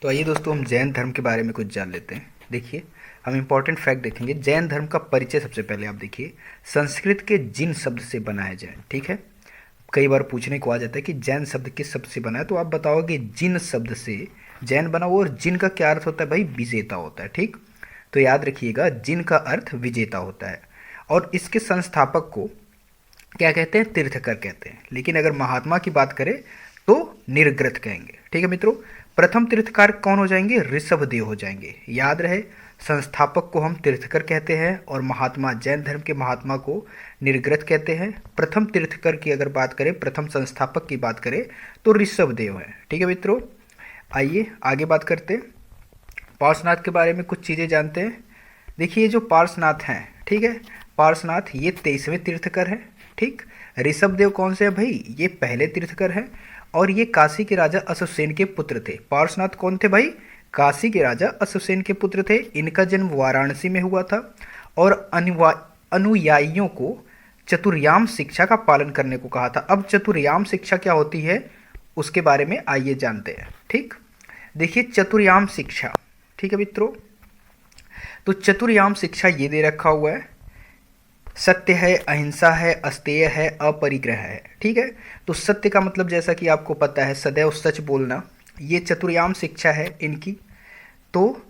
तो आइए दोस्तों, हम जैन धर्म के बारे में कुछ जान लेते हैं। देखिए, हम इम्पोर्टेंट फैक्ट देखेंगे। जैन धर्म का परिचय सबसे पहले आप देखिए, संस्कृत के जिन शब्द से बना है जैन। ठीक है, कई बार पूछने को आ जाता है कि जैन शब्द किस शब्द से बना है, तो आप बताओगे जिन शब्द से जैन बना हुआ। और जिन का क्या अर्थ होता है भाई? विजेता होता है। ठीक, तो याद रखिएगा, जिन का अर्थ विजेता होता है। और इसके संस्थापक को क्या कहते हैं? तीर्थकर कहते हैं। लेकिन अगर महात्मा की बात करें तो निर्ग्रथ कहेंगे। ठीक है मित्रों, प्रथम तीर्थकार कौन हो जाएंगे? ऋषभदेव हो जाएंगे। याद रहे, संस्थापक को हम तीर्थकर कहते हैं और महात्मा, जैन धर्म के महात्मा को निर्ग्रथ कहते हैं। प्रथम तीर्थकर की अगर बात करें, प्रथम संस्थापक की बात करें तो ऋषभदेव है। ठीक है मित्रों, आइए आगे बात करते हैं। पार्श्वनाथ के बारे में कुछ चीज़ें जानते हैं। देखिए, जो पार्श्वनाथ हैं, ठीक है, पार्श्वनाथ ये 23वें तीर्थकर हैं। ठीक, ऋषभदेव कौन से हैं भाई? ये पहले तीर्थकर हैं और ये काशी के राजा अश्वसेन के पुत्र थे। पार्श्वनाथ कौन थे भाई? काशी के राजा अश्वसेन के पुत्र थे। इनका जन्म वाराणसी में हुआ था और अनुयायियों को चतुर्याम शिक्षा का पालन करने को कहा था। अब चतुर्याम शिक्षा क्या होती है उसके बारे में आइए जानते हैं। ठीक, देखिए चतुर्याम शिक्षा, ठीक है मित्रों, तो चतुर्याम शिक्षा ये दे रखा हुआ है। सत्य है, अहिंसा है, अस्तेय है, अपरिग्रह है। ठीक है, तो सत्य का मतलब जैसा कि आपको पता है, सदैव सच बोलना, ये चतुर्याम शिक्षा है इनकी। तो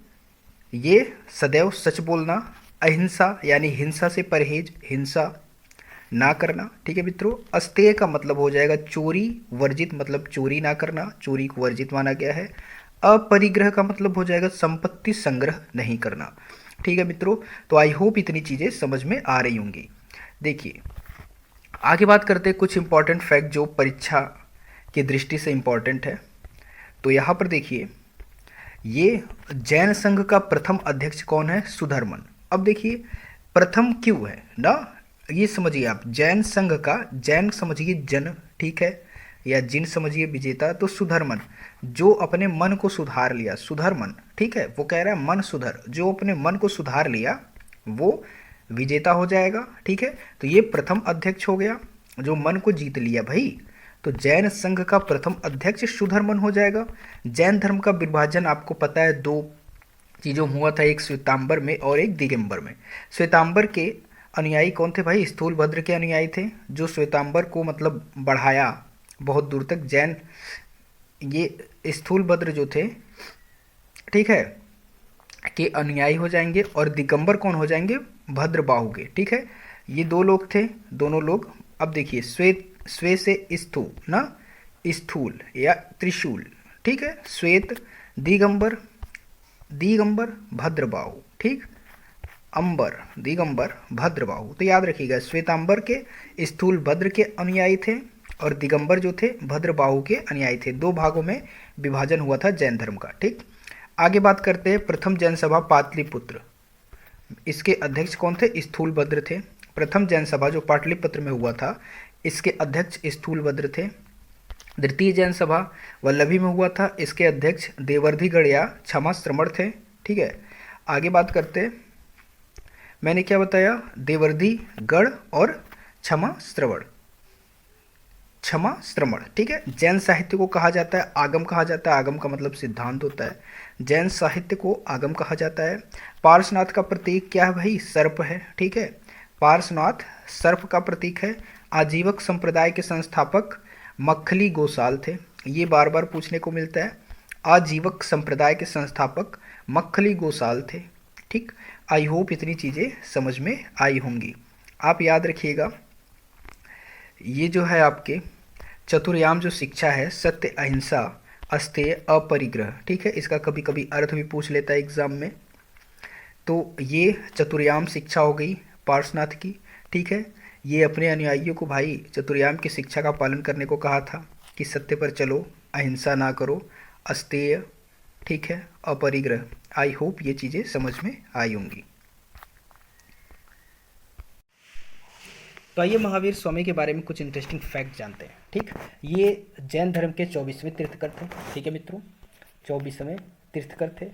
ये सदैव सच बोलना, अहिंसा यानी हिंसा से परहेज, हिंसा ना करना। ठीक है मित्रों, अस्तेय का मतलब हो जाएगा चोरी वर्जित, मतलब चोरी ना करना, चोरी को वर्जित माना गया है। अपरिग्रह का मतलब हो जाएगा संपत्ति संग्रह नहीं करना। ठीक है मित्रों, तो आई होप इतनी चीज़ें समझ में आ रही होंगी। देखिए, आगे बात करते हैं कुछ इंपॉर्टेंट फैक्ट जो परीक्षा की दृष्टि से इंपॉर्टेंट है। तो यहाँ पर देखिए, ये जैन संघ का प्रथम अध्यक्ष कौन है? सुधर्मन। अब देखिए, प्रथम क्यों है ना, ये समझिए आप। जैन संघ का, जैन समझिए जन, ठीक है, या जिन समझिए विजेता, तो सुधर्मन जो अपने मन को सुधार लिया, सुधर्मन। ठीक है, वो कह रहा है मन सुधर, जो अपने मन को सुधार लिया वो विजेता हो जाएगा। ठीक है, तो ये प्रथम अध्यक्ष हो गया जो मन को जीत लिया भाई। तो जैन संघ का प्रथम अध्यक्ष सुधर्मन हो जाएगा। जैन धर्म का विभाजन आपको पता है, दो चीज़ों हुआ था, एक श्वेतांबर में और एक दिगंबर में। श्वेतांबर के अनुयायी कौन थे भाई? स्थूलभद्र के अनुयायी थे, जो श्वेतांबर को मतलब बढ़ाया बहुत दूर तक। जैन, ये स्थूलभद्र जो थे, ठीक है, के अनुयायी हो जाएंगे। और दिगंबर कौन हो जाएंगे? भद्रबाहु के। ठीक है, ये दो लोग थे, दोनों लोग। अब देखिए, श्वेत, श्वे से स्थू ना, स्थूल या त्रिशूल। ठीक है, श्वेत, दिगंबर, दिगंबर भद्रबाहु। ठीक, अंबर, दिगंबर, भद्रबाहु। तो याद रखिएगा, श्वेतांबर के स्थूल भद्र के अनुयायी थे और दिगंबर जो थे भद्रबाहु के अनुयायी थे। दो भागों में विभाजन हुआ था जैन धर्म का। ठीक, आगे बात करते हैं प्रथम जैन सभा पाटलिपुत्र। इसके अध्यक्ष कौन थे? स्थूलभद्र थे। प्रथम जैन सभा जो पाटलिपुत्र में हुआ था, इसके अध्यक्ष स्थूलभद्र थे। द्वितीय जैन सभा वल्लभी में हुआ था, इसके अध्यक्ष देवर्धिगढ़ या क्षमा श्रमण थे। ठीक है, आगे बात करते हैं, मैंने क्या बताया? देवर्धिगढ़ और क्षमा श्रवण, क्षमा श्रमण। ठीक है, जैन साहित्य को कहा जाता है आगम, कहा जाता है। आगम का मतलब सिद्धांत होता है, जैन साहित्य को आगम कहा जाता है। पार्श्वनाथ का प्रतीक क्या है भाई? सर्प है। ठीक है, पार्श्वनाथ सर्प का प्रतीक है। आजीवक संप्रदाय के संस्थापक मक्खली गोसाल थे, ये बार बार पूछने को मिलता है। आजीवक संप्रदाय के संस्थापक मक्खली गोसाल थे। ठीक, आई होप इतनी चीज़ें समझ में आई होंगी। आप याद रखिएगा, ये जो है आपके चतुर्याम जो शिक्षा है, सत्य, अहिंसा, अस्तेय, अपरिग्रह। ठीक है, इसका कभी कभी अर्थ भी पूछ लेता है एग्जाम में। तो ये चतुर्याम शिक्षा हो गई पार्श्वनाथ की। ठीक है, ये अपने अनुयायियों को भाई चतुर्याम की शिक्षा का पालन करने को कहा था कि सत्य पर चलो, अहिंसा ना करो, अस्तेय, ठीक है, अपरिग्रह। आई होप ये चीज़ें समझ में आई होंगी। तो आइए महावीर स्वामी के बारे में कुछ इंटरेस्टिंग फैक्ट जानते हैं। ठीक, ये जैन धर्म के 24वें तीर्थकर थे। ठीक है मित्रों, 24वें तीर्थकर थे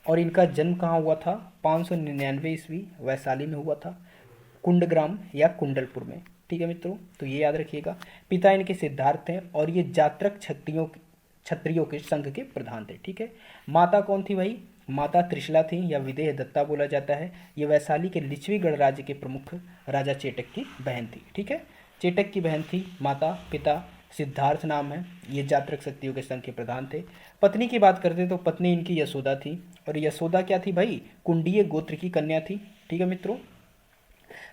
और इनका जन्म कहाँ हुआ था? 599 ईस्वी वैशाली में हुआ था, कुंडग्राम या कुंडलपुर में। ठीक है मित्रों, तो ये याद रखिएगा। पिता इनके सिद्धार्थ हैं और ये जात्रक क्षत्रियों क्षत्रियों के संघ के प्रधान थे। ठीक है, माता कौन थी भाई? माता त्रिशला थी या विदेह दत्ता बोला जाता है। ये वैशाली के लिच्छवी गणराज्य के प्रमुख राजा चेटक की बहन थी। ठीक है, चेटक की बहन थी माता। पिता सिद्धार्थ नाम है, ये जातक क्षत्रियों के संघ के प्रधान थे। पत्नी की बात करते तो पत्नी इनकी यशोदा थी, और यशोदा क्या थी भाई? कुंडीय गोत्र की कन्या थी। ठीक है मित्रों,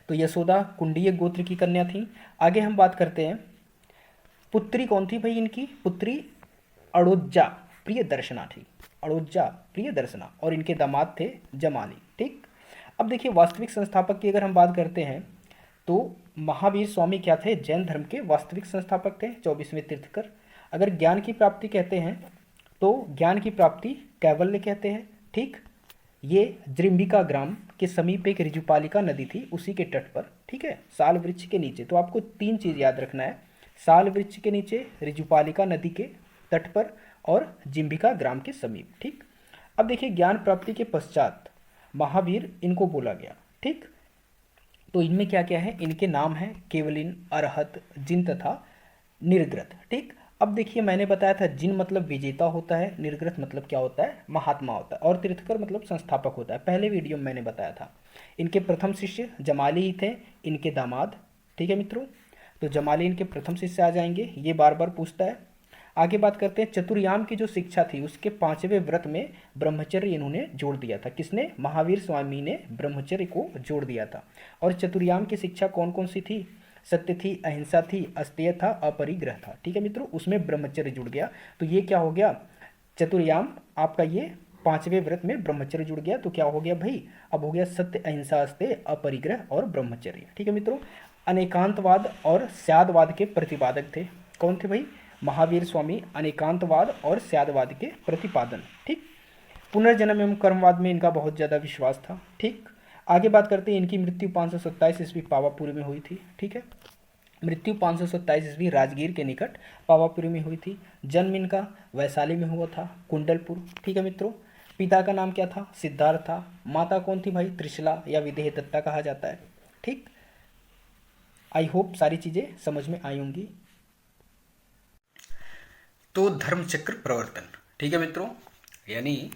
तो यशोदा कुंडीय गोत्र की कन्या थी। आगे हम बात करते हैं, पुत्री कौन थी भाई इनकी? पुत्री अड़ोज्जा प्रिय दर्शना थी, अड़ोज्जा प्रिय दर्शना, और इनके दामाद थे जमाली। ठीक, अब देखिए वास्तविक संस्थापक की अगर हम बात करते हैं तो महावीर स्वामी क्या थे? जैन धर्म के वास्तविक संस्थापक थे, 24वें तीर्थकर। अगर ज्ञान की प्राप्ति कहते हैं तो ज्ञान की प्राप्ति कैवल्य कहते हैं। ठीक, ये जृंबिका ग्राम के समीप एक ऋजुपालिका नदी थी, उसी के तट पर। ठीक है, साल वृक्ष के नीचे। तो आपको तीन चीज़ याद रखना है, साल वृक्ष के नीचे, ऋजुपालिका नदी के तट पर, और जिम्बिका ग्राम के समीप। ठीक, अब देखिए ज्ञान प्राप्ति के पश्चात महावीर इनको बोला गया। ठीक, तो इनमें क्या क्या है? इनके नाम हैं केवलिन, अरहत, जिन तथा निर्ग्रत। ठीक, अब देखिए मैंने बताया था जिन मतलब विजेता होता है, निर्ग्रत मतलब क्या होता है? महात्मा होता है, और तीर्थकर मतलब संस्थापक होता है। पहले वीडियो में मैंने बताया था। इनके प्रथम शिष्य जमाली ही थे, इनके दामाद। ठीक है मित्रों, तो जमाली इनके प्रथम शिष्य आ जाएंगे, ये बार बार पूछता है। आगे बात करते हैं, चतुर्याम की जो शिक्षा थी उसके 5वें व्रत में ब्रह्मचर्य इन्होंने जोड़ दिया था। किसने? महावीर स्वामी ने ब्रह्मचर्य को जोड़ दिया था। और चतुर्याम की शिक्षा कौन कौन सी थी? सत्य थी, अहिंसा थी, अस्तेय था, अपरिग्रह था। ठीक है मित्रों, उसमें ब्रह्मचर्य जुड़ गया, तो ये क्या हो गया? चतुर्याम आपका ये 5वें व्रत में ब्रह्मचर्य जुड़ गया, तो क्या हो गया भाई? अब हो गया सत्य, अहिंसा, अस्तेय, अपरिग्रह और ब्रह्मचर्य। ठीक है मित्रों, अनेकांतवाद और स्यादवाद के प्रतिपादक थे। कौन थे भाई? महावीर स्वामी अनेकांतवाद और स्यादवाद के प्रतिपादन। ठीक, पुनर्जन्म एवं कर्मवाद में इनका बहुत ज़्यादा विश्वास था। ठीक, आगे बात करते हैं, इनकी मृत्यु 527 ईस्वी पावापुरी में हुई थी। ठीक है, मृत्यु 527 ईस्वी राजगीर के निकट पावापुरी में हुई थी। जन्म इनका वैशाली में हुआ था, कुंडलपुर। ठीक है मित्रों, पिता का नाम क्या था? सिद्धार्थ था। माता कौन थी भाई? त्रिशला या विदेह दत्ता कहा जाता है। ठीक, आई होप सारी चीज़ें समझ में आई होंगी। तो धर्मचक्र प्रवर्तन, ठीक है मित्रों, यानी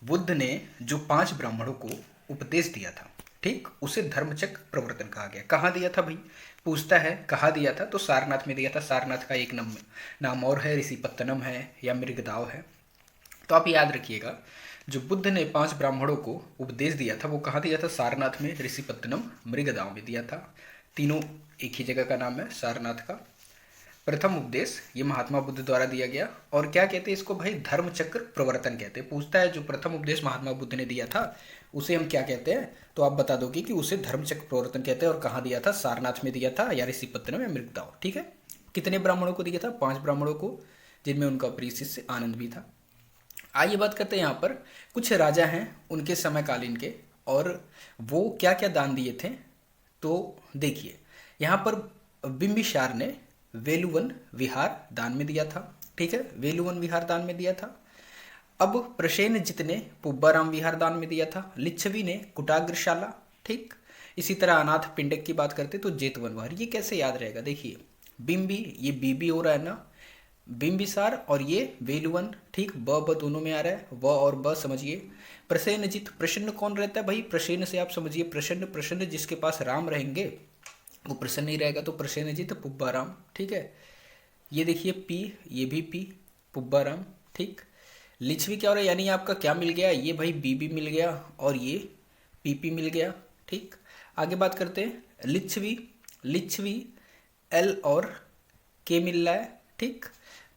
बुद्ध ने जो 5 ब्राह्मणों को उपदेश दिया था, ठीक, उसे धर्मचक्र प्रवर्तन कहा गया। कहाँ दिया था भाई? पूछता है कहाँ दिया था, तो सारनाथ में दिया था। सारनाथ का एक नाम और है, ऋषिपत्तनम है या मृगदाव है। तो आप याद रखिएगा, जो बुद्ध ने 5 ब्राह्मणों को उपदेश दिया था वो कहाँ दिया था? सारनाथ में, ऋषिपत्तनम, मृगदाव में दिया था। तीनों एक ही जगह का नाम है, सारनाथ का। प्रथम उपदेश ये महात्मा बुद्ध द्वारा दिया गया, और क्या कहते हैं इसको भाई? धर्मचक्र प्रवर्तन कहते हैं। पूछता है जो प्रथम उपदेश महात्मा बुद्ध ने दिया था उसे हम क्या कहते हैं, तो आप बता दोगे कि उसे धर्मचक्र प्रवर्तन कहते हैं। और कहाँ दिया था? सारनाथ में दिया था या ऋषिपत्तनम में, मृगदाव। ठीक है, कितने ब्राह्मणों को दिया था? 5 ब्राह्मणों को, जिनमें उनका प्रिय शिष्य आनंद भी था। आइए बात करते हैं, यहाँ पर कुछ राजा हैं उनके समयकालीन के, और वो क्या क्या दान दिए थे। तो देखिए यहाँ पर बिंबिसार ने वेलुवन विहार दान में दिया था। ठीक है, वेलुवन विहार दान में दिया था। अब प्रसेनजित ने पुब्बाराम विहार दान में दिया था। लिच्छवी ने कुटाग्रशाला। ठीक, इसी तरह अनाथ पिंडक की बात करते तो जेतवन विहार। ये कैसे याद रहेगा? देखिए बिंबी, ये बीबी हो रहा है ना, बिंबिसार, और ये वेलुवन। ठीक, ब दोनों में आ रहा है, व और ब समझिए। प्रसेनजित, प्रसन्न कौन रहता है भाई? प्रसन्न से आप समझिए प्रसन्न, प्रसन्न जिसके पास राम रहेंगे वो प्रसन्न ही रहेगा, तो प्रसेनजित पुब्बाराम। ठीक है, ये देखिए पी, ये भी पी, पुब्बाराम। ठीक, लिच्छवी क्या हो रहा है? यानी आपका क्या मिल गया? ये भाई बीबी मिल गया और ये पीपी मिल गया। ठीक, आगे बात करते हैं, लिच्छवी, लिच्छवी एल और के मिल रहा है। ठीक,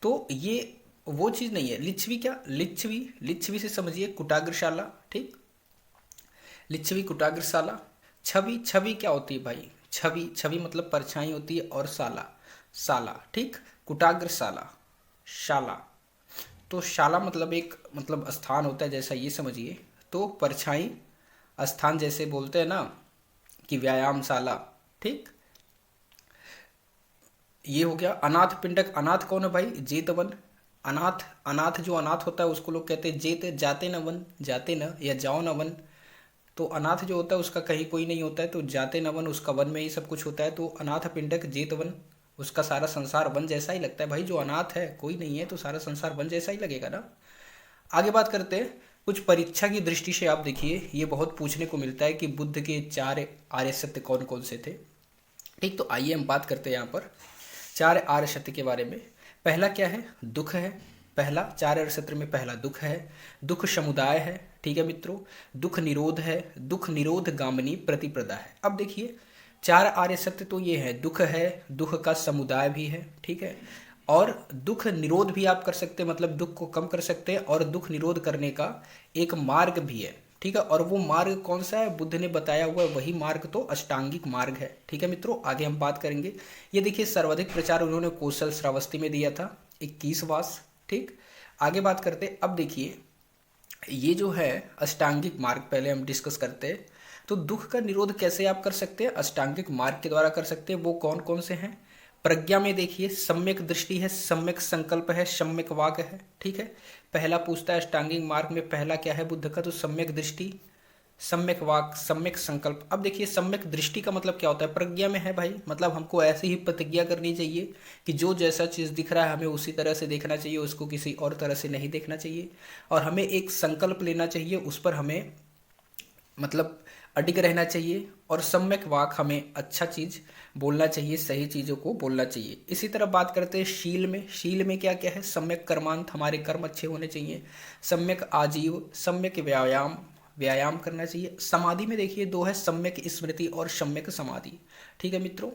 तो ये वो चीज़ नहीं है। लिच्छवी क्या? लिच्छवी, लिच्छवी से समझिए कुटाग्रशाला। ठीक, लिच्छवी कुटाग्रशाला। छवि, छवि क्या होती है भाई? छवि, छवि मतलब परछाई होती है, और साला, साला। ठीक, कुटाग्रशाला, शाला, तो शाला मतलब एक मतलब स्थान होता है, जैसा ये समझिए। तो परछाई स्थान जैसे बोलते हैं ना कि व्यायामशाला। ठीक, ये हो गया। अनाथ पिंडक, अनाथ कौन है भाई? जेतवन। अनाथ, अनाथ जो अनाथ होता है उसको लोग कहते हैं जेत, जाते न वन, जाते न या जाओ न वन। तो अनाथ जो होता है उसका कहीं कोई नहीं होता है, तो जाते न वन, उसका वन में ही सब कुछ होता है। तो अनाथ पिंडक जेतवन उसका सारा संसार वन जैसा ही लगता है भाई। जो अनाथ है, कोई नहीं है, तो सारा संसार वन जैसा ही लगेगा ना। आगे बात करते हैं कुछ परीक्षा की दृष्टि से। आप देखिए, ये बहुत पूछने को मिलता है कि बुद्ध के 4 आर्य सत्य कौन कौन से थे। ठीक, तो आइए हम बात करते हैं यहाँ पर 4 आर्य सत्य के बारे में। पहला क्या है? दुख है। पहला 4 आर्य सत्य में पहला दुख है। दुख समुदाय है। ठीक है मित्रों। दुख निरोध है। दुख निरोध गामिनी प्रतिप्रदा है। अब देखिए, 4 आर्य सत्य तो ये है, दुख है, दुख का समुदाय भी है, ठीक है, और दुख निरोध भी आप कर सकते हैं, मतलब दुख को कम कर सकते हैं, और दुख निरोध करने का एक मार्ग भी है, ठीक है। और वो मार्ग कौन सा है? बुद्ध ने बताया हुआ है, वही मार्ग तो अष्टांगिक मार्ग है, ठीक है मित्रों। आगे हम बात करेंगे। ये देखिए, सर्वाधिक प्रचार उन्होंने कौशल श्रावस्ती में दिया था, 21 वास, ठीक। आगे बात करते, अब देखिए ये जो है अष्टांगिक मार्ग, पहले हम डिस्कस करते हैं। तो दुख का निरोध कैसे आप कर सकते हैं? अष्टांगिक मार्ग के द्वारा कर सकते हैं। वो कौन कौन से हैं? प्रज्ञा में देखिए, सम्यक दृष्टि है, सम्यक संकल्प है, सम्यक वाक है, ठीक है। पहला पूछता है अष्टांगिक मार्ग में पहला क्या है बुद्ध का? तो सम्यक दृष्टि, सम्यक वाक, सम्यक संकल्प। अब देखिए, सम्यक दृष्टि का मतलब क्या होता है? प्रज्ञा में है भाई, मतलब हमको ऐसी ही प्रतिज्ञा करनी चाहिए कि जो जैसा चीज़ दिख रहा है हमें उसी तरह से देखना चाहिए, उसको किसी और तरह से नहीं देखना चाहिए। और हमें एक संकल्प लेना चाहिए, उस पर हमें मतलब अडिग रहना चाहिए। और सम्यक वाक, हमें अच्छा चीज़ बोलना चाहिए, सही चीज़ों को बोलना चाहिए। इसी तरह बात करते हैं शील में। शील में क्या क्या है? सम्यक कर्मांत, हमारे कर्म अच्छे होने चाहिए। सम्यक आजीव, सम्यक व्यायाम, व्यायाम करना चाहिए। समाधि में देखिए 2 है, सम्यक स्मृति और सम्यक समाधि, ठीक है मित्रों।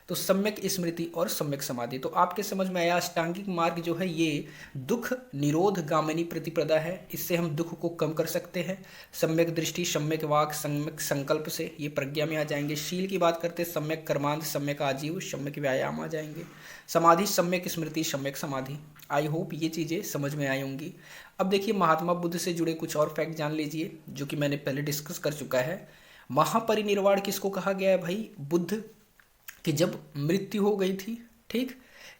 तो सम्यक स्मृति और सम्यक समाधि, तो आपके समझ में आया अष्टांगिक मार्ग जो है ये दुख निरोध गामिनी प्रतिप्रदा है। इससे हम दुख को कम कर सकते हैं। सम्यक दृष्टि, सम्यक वाक, सम्यक संकल्प से ये प्रज्ञा में आ जाएंगे। शील की बात करते हैं, सम्यक कर्मांत, सम्यक आजीव, सम्यक व्यायाम आ जाएंगे। समाधि, सम्यक स्मृति, सम्यक समाधि। आई होप ये चीज़ें समझ में आई होंगी। अब देखिए, महात्मा बुद्ध से जुड़े कुछ और फैक्ट जान लीजिए, जो कि मैंने पहले डिस्कस कर चुका है। महापरिनिर्वाण किसको कहा गया है भाई? बुद्ध कि जब मृत्यु हो गई थी, ठीक।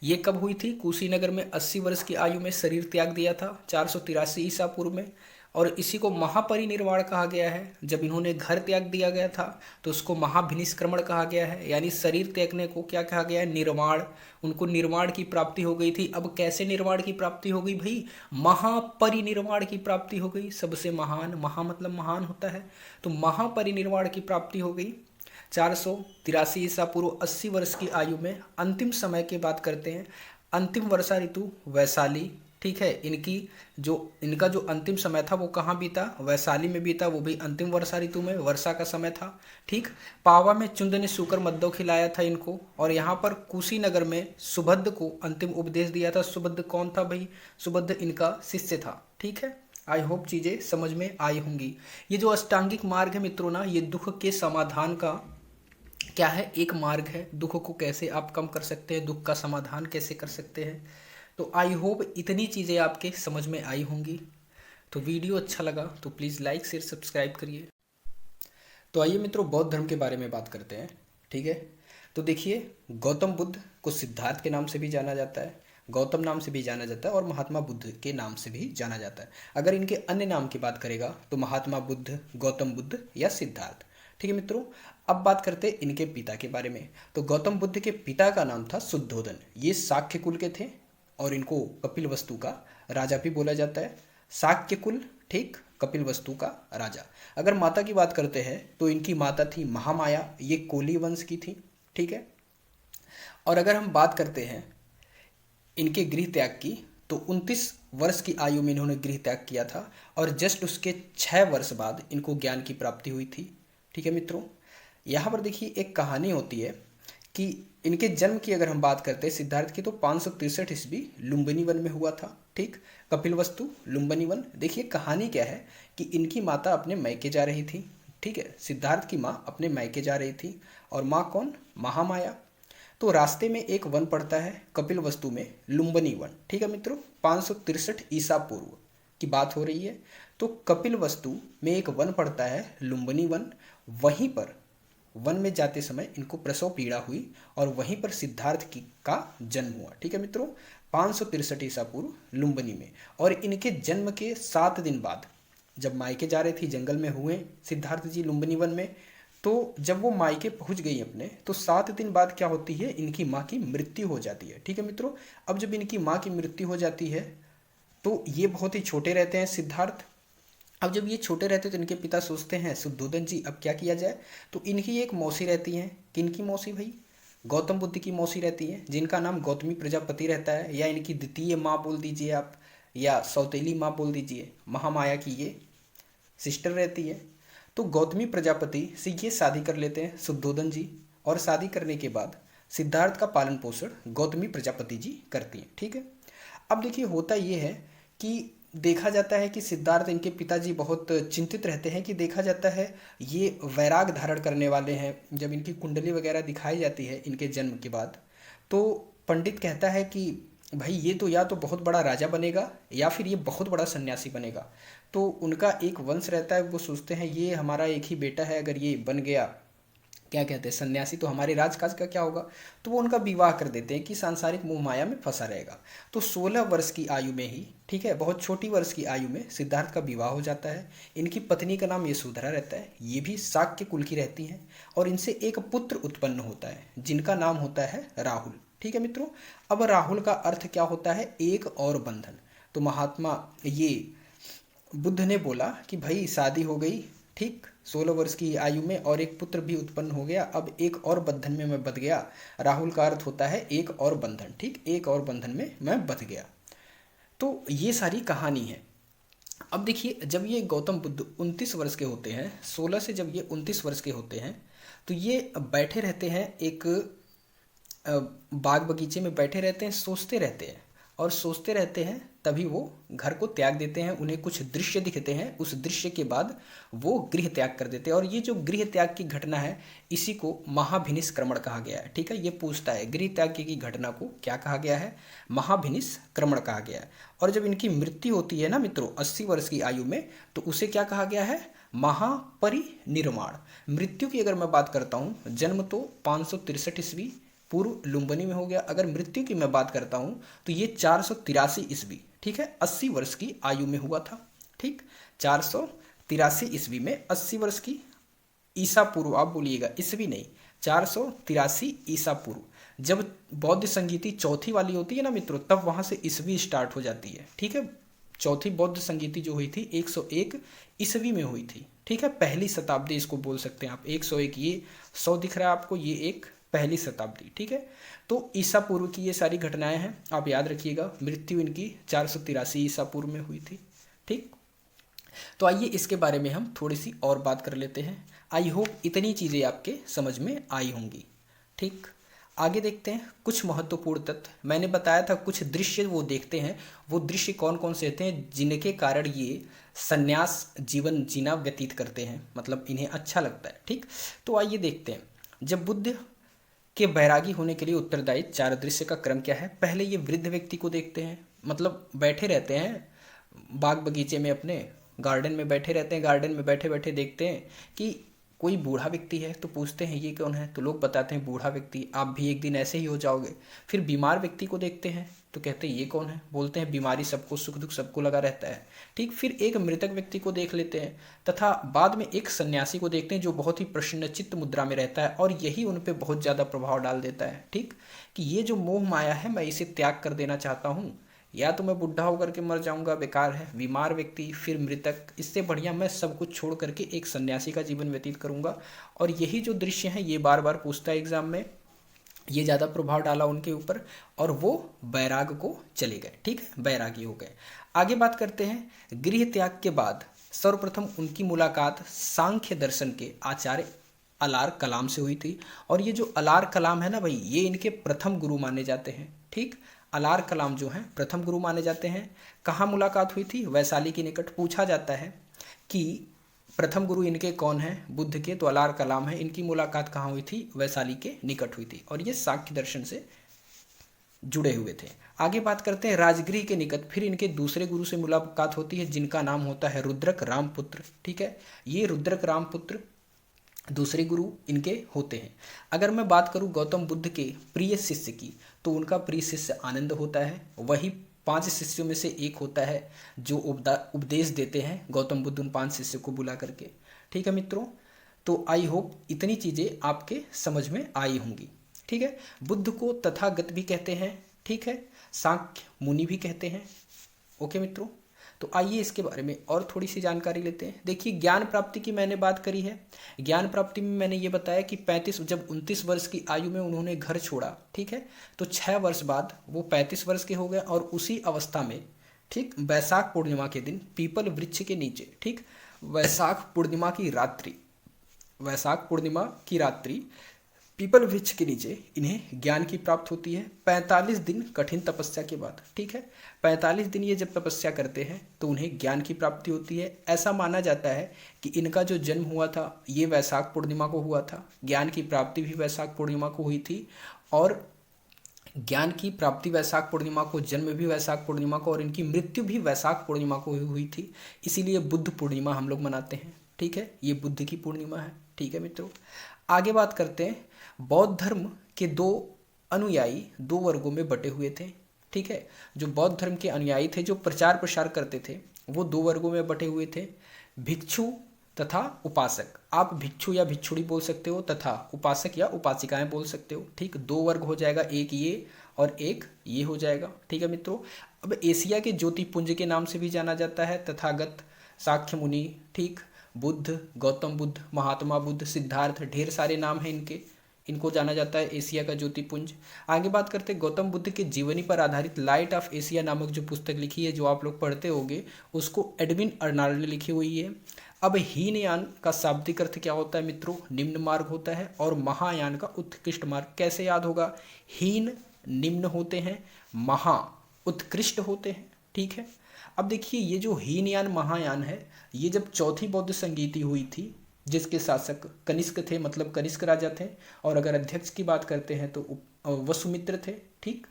ये कब हुई थी? कुशीनगर में 80 वर्ष की आयु में शरीर त्याग दिया था, 483 ईसा पूर्व में। और इसी को महापरिनिर्वाण कहा गया है। जब इन्होंने घर त्याग दिया गया था तो उसको महाभिनिष्क्रमण कहा गया है, यानी शरीर त्यागने को क्या कहा गया है? निर्वाण। उनको निर्वाण की प्राप्ति हो गई थी। अब कैसे निर्वाण की प्राप्ति हो गई भाई? महापरिनिर्वाण की प्राप्ति हो गई। सबसे महान, महा मतलब महान होता है, तो महापरिनिर्वाण की प्राप्ति हो गई 483 ईसा पूर्व, 80 वर्ष की आयु में। अंतिम समय की बात करते हैं। अंतिम वर्षा ऋतु वैशाली, ठीक है। इनका जो अंतिम समय था वो कहाँ बीता? वैशाली में बीता, वो भी अंतिम वर्षा ऋतु में, वर्षा का समय था, ठीक। पावा में चुंद ने सूकर मद्दो खिलाया था इनको। और यहाँ पर कुशीनगर में सुबद्ध को अंतिम उपदेश दिया था। सुबद्ध कौन था भाई? सुबद्ध इनका शिष्य था, ठीक है। आई होप चीज़ें समझ में आई होंगी। ये जो अष्टांगिक मार्ग है मित्रों ना, ये दुख के समाधान का क्या है? एक मार्ग है। दुख को कैसे आप कम कर सकते हैं, दुख का समाधान कैसे कर सकते हैं। तो आई होप इतनी चीज़ें आपके समझ में आई होंगी। तो वीडियो अच्छा लगा तो प्लीज़ लाइक शेयर सब्सक्राइब करिए। तो आइए मित्रों, बौद्ध धर्म के बारे में बात करते हैं, ठीक है। तो देखिए, गौतम बुद्ध को सिद्धार्थ के नाम से भी जाना जाता है, गौतम नाम से भी जाना जाता है, और महात्मा बुद्ध के नाम से भी जाना जाता है। अगर इनके अन्य नाम की बात करेगा तो महात्मा बुद्ध, गौतम बुद्ध या सिद्धार्थ, ठीक है मित्रों। अब बात करते हैं इनके पिता के बारे में। तो गौतम बुद्ध के पिता का नाम था शुद्धोदन। ये शाक्य कुल के थे और इनको कपिलवस्तु का राजा भी बोला जाता है। शाक्य कुल, ठीक, कपिलवस्तु का राजा। अगर माता की बात करते हैं तो इनकी माता थी महामाया, ये कोली वंश की थी, ठीक है। और अगर हम बात करते हैं इनके गृह त्याग की, तो 29 वर्ष की आयु में इन्होंने गृह त्याग किया था, और जस्ट उसके 6 वर्ष बाद इनको ज्ञान की प्राप्ति हुई थी, ठीक है मित्रों। यहाँ पर देखिए एक कहानी होती है कि इनके जन्म की अगर हम बात करते हैं सिद्धार्थ की, तो 563 ईस्वी लुम्बिनी वन में हुआ था, ठीक। कपिलवस्तु, लुम्बिनी वन। देखिए कहानी क्या है कि इनकी माता अपने मैके जा रही थी, ठीक है। सिद्धार्थ की माँ अपने मैके जा रही थी, और माँ कौन? महामाया। तो रास्ते में एक वन पड़ता है कपिलवस्तु में, लुम्बिनी वन, ठीक है मित्रों। 563 ईसा पूर्व की बात हो रही है। तो कपिलवस्तु में एक वन पड़ता है लुम्बिनी वन। वहीं पर वन में जाते समय इनको प्रसव पीड़ा हुई, और वहीं पर सिद्धार्थ की का जन्म हुआ, ठीक है मित्रों। 563 ईसा पूर्व लुम्बिनी में। और इनके जन्म के 7 दिन बाद जब मायके जा रहे थे, जंगल में हुए सिद्धार्थ जी लुम्बिनी वन में, तो जब वो मायके पहुंच गई अपने, तो 7 दिन बाद क्या होती है, इनकी माँ की मृत्यु हो जाती है। ठीक है मित्रों, अब जब इनकी माँ की मृत्यु हो जाती है तो ये बहुत ही छोटे रहते हैं सिद्धार्थ। अब जब ये छोटे रहते तो इनके पिता सोचते हैं शुद्धोधन जी अब क्या किया जाए, तो इनकी एक मौसी रहती हैं। किनकी मौसी भाई? गौतम बुद्ध की मौसी रहती है, जिनका नाम गौतमी प्रजापति रहता है, या इनकी द्वितीय माँ बोल दीजिए आप, या सौतेली माँ बोल दीजिए। महामाया की ये सिस्टर रहती है। तो गौतमी प्रजापति से ये शादी कर लेते हैं शुद्धोधन जी, और शादी करने के बाद सिद्धार्थ का पालन पोषण गौतमी प्रजापति जी करती हैं। ठीक है, अब देखिए होता ये है कि देखा जाता है कि सिद्धार्थ, इनके पिताजी बहुत चिंतित रहते हैं कि देखा जाता है ये वैराग धारण करने वाले हैं। जब इनकी कुंडली वगैरह दिखाई जाती है इनके जन्म के बाद, तो पंडित कहता है कि भाई ये तो या तो बहुत बड़ा राजा बनेगा या फिर ये बहुत बड़ा सन्यासी बनेगा। तो उनका एक वंश रहता है, वो सोचते हैं ये हमारा एक ही बेटा है, अगर ये बन गया क्या कहते हैं सन्यासी, तो हमारे राजकाज का क्या होगा। तो वो उनका विवाह कर देते हैं कि सांसारिक मोह माया में फंसा रहेगा। तो 16 वर्ष की आयु में ही, ठीक है, बहुत छोटी वर्ष की आयु में सिद्धार्थ का विवाह हो जाता है। इनकी पत्नी का नाम यशोधरा रहता है, ये भी शाक्य कुल की रहती हैं, और इनसे एक पुत्र उत्पन्न होता है जिनका नाम होता है राहुल। ठीक है मित्रों, अब राहुल का अर्थ क्या होता है, एक और बंधन। तो महात्मा ये बुद्ध ने बोला कि भाई शादी हो गई, ठीक, 16 वर्ष की आयु में, और एक पुत्र भी उत्पन्न हो गया, अब एक और बंधन में मैं बंध गया। राहुल का अर्थ होता है एक और बंधन, ठीक, एक और बंधन में मैं बंध गया। तो ये सारी कहानी है। अब देखिए जब ये गौतम बुद्ध 29 वर्ष के होते हैं, 16 से जब ये 29 वर्ष के होते हैं, तो ये बैठे रहते हैं एक बाग बगीचे में बैठे रहते हैं, सोचते रहते हैं, और सोचते रहते हैं तभी वो घर को त्याग देते हैं। उन्हें कुछ दृश्य दिखते हैं, उस दृश्य के बाद वो गृह त्याग कर देते हैं। और ये जो गृह त्याग की घटना है, इसी को महाभिनिष्क्रमण कहा गया है। ठीक है, ये पूछता है गृह त्याग की घटना को क्या कहा गया है, महाभिनिष्क्रमण कहा गया है। और जब इनकी मृत्यु होती है ना मित्रों 80 वर्ष की आयु में, तो उसे क्या कहा गया है, महापरिनिर्वाण। मृत्यु की अगर मैं बात करता हूँ, जन्म तो 563 ईस्वी पूर्व लुम्बिनी में हो गया। अगर मृत्यु की मैं बात करता हूँ तो ये 483 ईस्वी, ठीक है, 80 वर्ष की आयु में हुआ था। ठीक, 483 ईस्वी में 80 वर्ष की, ईसा पूर्व आप बोलिएगा, ईस्वी नहीं, 483 ईसा पूर्व। जब बौद्ध संगीति चौथी वाली होती है ना मित्रों, तब वहाँ से ईस्वी स्टार्ट हो जाती है। ठीक है, चौथी बौद्ध संगीति जो हुई थी 101 ईस्वी में हुई थी। ठीक है, पहली शताब्दी इसको बोल सकते हैं आप। 101, ये 100 दिख रहा है आपको, ये एक पहली शताब्दी। ठीक है, तो ईसा पूर्व की ये सारी घटनाएं हैं, आप याद रखिएगा। मृत्यु इनकी 483 ईसा पूर्व में हुई थी। ठीक, तो आइए इसके बारे में हम थोड़ी सी और बात कर लेते हैं। आई होप इतनी चीज़ें आपके समझ में आई होंगी। ठीक, आगे देखते हैं कुछ महत्वपूर्ण तथ्य। मैंने बताया था कुछ दृश्य वो देखते हैं, वो दृश्य कौन कौन से होते हैं जिनके कारण ये संन्यास जीवन जीना व्यतीत करते हैं, मतलब इन्हें अच्छा लगता है। ठीक, तो आइए देखते हैं जब बुद्ध के बैरागी होने के लिए उत्तरदायी 4 दृश्य का क्रम क्या है। पहले ये वृद्ध व्यक्ति को देखते हैं, मतलब बैठे रहते हैं बाग बगीचे में, अपने गार्डन में बैठे रहते हैं। गार्डन में बैठे बैठे देखते हैं कि कोई बूढ़ा व्यक्ति है, तो पूछते हैं ये कौन है, तो लोग बताते हैं बूढ़ा व्यक्ति, आप भी एक दिन ऐसे ही हो जाओगे। फिर बीमार व्यक्ति को देखते हैं, तो कहते हैं ये कौन है, बोलते हैं बीमारी सबको, सुख दुख सबको लगा रहता है। ठीक, फिर एक मृतक व्यक्ति को देख लेते हैं, तथा बाद में एक सन्यासी को देखते हैं जो बहुत ही प्रसन्नचित्त मुद्रा में रहता है, और यही उन पर बहुत ज़्यादा प्रभाव डाल देता है। ठीक, कि ये जो मोह माया है मैं इसे त्याग कर देना चाहता हूँ, या तो मैं बुढ़ा होकर के मर जाऊंगा, बेकार है। बीमार व्यक्ति, फिर मृतक, इससे बढ़िया मैं सब कुछ छोड़ करके एक सन्यासी का जीवन व्यतीत करूंगा। और यही जो दृश्य हैं ये बार बार पूछता है एग्जाम में, ये ज़्यादा प्रभाव डाला उनके ऊपर, और वो बैराग को चले गए। ठीक है, बैरागी हो गए। आगे बात करते हैं, गृह त्याग के बाद सर्वप्रथम उनकी मुलाकात सांख्य दर्शन के आचार्य अलार कलाम से हुई थी। और ये जो अलार कलाम है ना भाई, ये इनके प्रथम गुरु माने जाते हैं। ठीक, अलार कलाम जो हैं प्रथम गुरु माने जाते हैं। कहाँ मुलाकात हुई थी, वैशाली के निकट। पूछा जाता है कि प्रथम गुरु इनके कौन हैं बुद्ध के, तो अलार कलाम है। इनकी मुलाकात कहाँ हुई थी, वैशाली के निकट हुई थी, और ये सांख्य दर्शन से जुड़े हुए थे। आगे बात करते हैं, राजगृह के निकट फिर इनके दूसरे गुरु से मुलाकात होती है, जिनका नाम होता है रुद्रक रामपुत्र। ठीक है, ये रुद्रक रामपुत्र दूसरे गुरु इनके होते हैं। अगर मैं बात करूं गौतम बुद्ध के प्रिय शिष्य की, तो उनका प्रिय शिष्य आनंद होता है। वही 5 शिष्यों में से एक होता है जो उपदेश देते हैं गौतम बुद्ध उन 5 शिष्यों को बुला करके। ठीक है मित्रों, तो आई होप इतनी चीज़ें आपके समझ में आई होंगी। ठीक है, बुद्ध को तथागत भी कहते हैं, ठीक है, सांख्य मुनि भी कहते हैं। ओके मित्रों, तो आइए इसके बारे में और थोड़ी सी जानकारी लेते हैं। देखिए, ज्ञान प्राप्ति की मैंने बात करी है। ज्ञान प्राप्ति में मैंने ये बताया कि 35 जब 29 वर्ष की आयु में उन्होंने घर छोड़ा, ठीक है, तो 6 वर्ष बाद वो 35 वर्ष के हो गए और उसी अवस्था में, ठीक, वैशाख पूर्णिमा के दिन पीपल वृक्ष के नीचे, ठीक, वैशाख पूर्णिमा की रात्रि, वैशाख पूर्णिमा की रात्रि पीपल वृक्ष के नीचे इन्हें ज्ञान की प्राप्त होती है 45 दिन कठिन तपस्या के बाद। ठीक है, 45 दिन ये जब तपस्या करते हैं तो उन्हें ज्ञान की प्राप्ति होती है। ऐसा माना जाता है कि इनका जो जन्म हुआ था ये वैशाख पूर्णिमा को हुआ था, ज्ञान की प्राप्ति भी वैशाख पूर्णिमा को हुई थी, और ज्ञान की प्राप्ति वैशाख पूर्णिमा को, जन्म भी वैशाख पूर्णिमा को, और इनकी मृत्यु भी वैशाख पूर्णिमा को हुई थी। इसीलिए बुद्ध पूर्णिमा हम लोग मनाते हैं। ठीक है, ये बुद्ध की पूर्णिमा है। ठीक है मित्रों, आगे बात करते हैं। बौद्ध धर्म के दो अनुयायी दो वर्गों में बटे हुए थे। ठीक है, जो बौद्ध धर्म के अनुयायी थे, जो प्रचार प्रसार करते थे, वो दो वर्गों में बटे हुए थे, भिक्षु तथा उपासक। आप भिक्षु या भिक्षुड़ी बोल सकते हो तथा उपासक या उपासिकाएं बोल सकते हो। ठीक, दो वर्ग हो जाएगा, एक ये और एक ये हो जाएगा। ठीक है मित्रों, अब एशिया के ज्योतिपुंज के नाम से भी जाना जाता है तथागत, साक्य मुनि, ठीक, बुद्ध, गौतम बुद्ध, महात्मा बुद्ध, सिद्धार्थ, ढेर सारे नाम हैं इनके, इनको जाना जाता है एशिया का ज्योतिपुंज। आगे बात करते हैं गौतम बुद्ध की जीवनी पर आधारित लाइट ऑफ एशिया नामक जो पुस्तक लिखी है, जो आप लोग पढ़ते होंगे, उसको एडविन अर्नाल्ड ने लिखी हुई है। अब हीनयान का शाब्दिक अर्थ क्या होता है मित्रों? निम्न मार्ग होता है, और महायान का उत्कृष्ट मार्ग। कैसे याद होगा? हीन निम्न होते हैं, महा उत्कृष्ट होते हैं। ठीक है, अब देखिए ये जो हीनयान महायान है, ये जब चौथी बौद्ध संगीति हुई थी, जिसके शासक कनिष्क थे, मतलब कनिष्क राजा थे, और अगर अध्यक्ष की बात करते हैं तो वसुमित्र थे। ठीक,